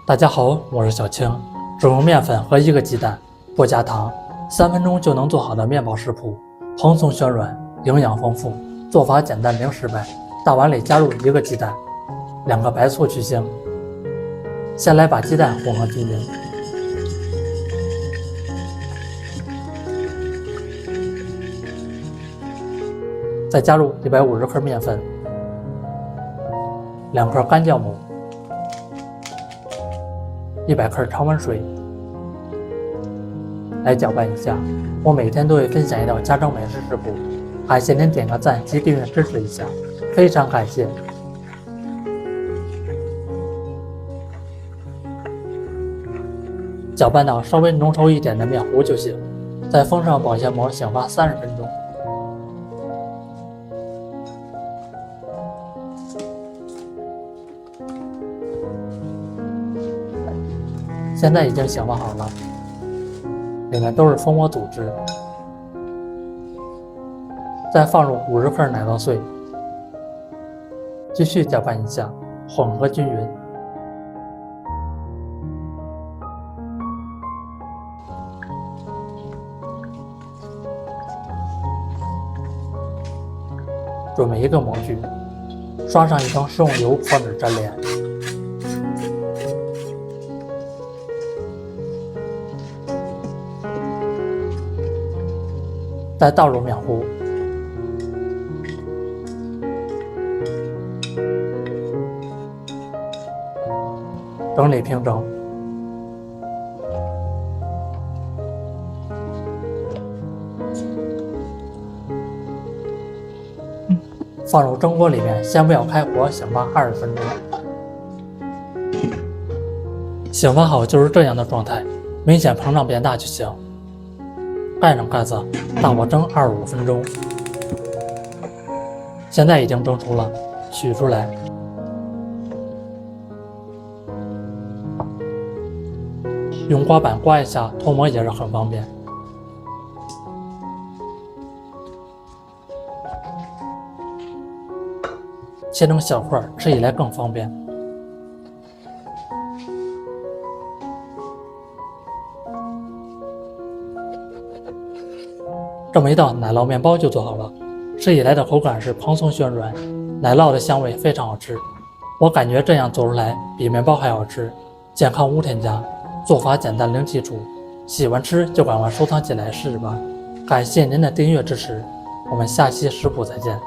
大家好，我是小青。只用面粉和1个鸡蛋，不加糖，3分钟就能做好的面包食谱，蓬松暄软，营养丰富，做法简单零失败。大碗里加入1个鸡蛋，2个白醋去腥。先来把鸡蛋混合均匀，再加入150克面粉，2克干酵母，100克常温水，来搅拌一下。我每天都会分享一道家常美食食谱，感谢您点个赞及订阅支持一下，非常感谢。搅拌到稍微浓稠一点的面糊就行，在封上保鲜膜醒发30分钟。现在已经醒发好了，里面都是蜂窝组织。再放入50克奶酪碎，继续搅拌一下，混合均匀。准备1个模具，刷上一层食用油，防止粘连。再倒入面糊，整理平整。放入蒸锅里面，先不要开火，醒发20分钟。醒发好就是这样的状态，明显膨胀变大就行。盖上盖子，大火蒸25分钟。现在已经蒸熟了，取出来。用刮板刮一下，脱模也是很方便。切成小块，吃起来更方便。这么一道奶酪面包就做好了，吃起来的口感是蓬松暄软，奶酪的香味非常好吃。我感觉这样做出来比面包还好吃，健康无添加，做法简单零基础。喜欢吃就赶快收藏起来试试吧。感谢您的订阅支持，我们下期食谱再见。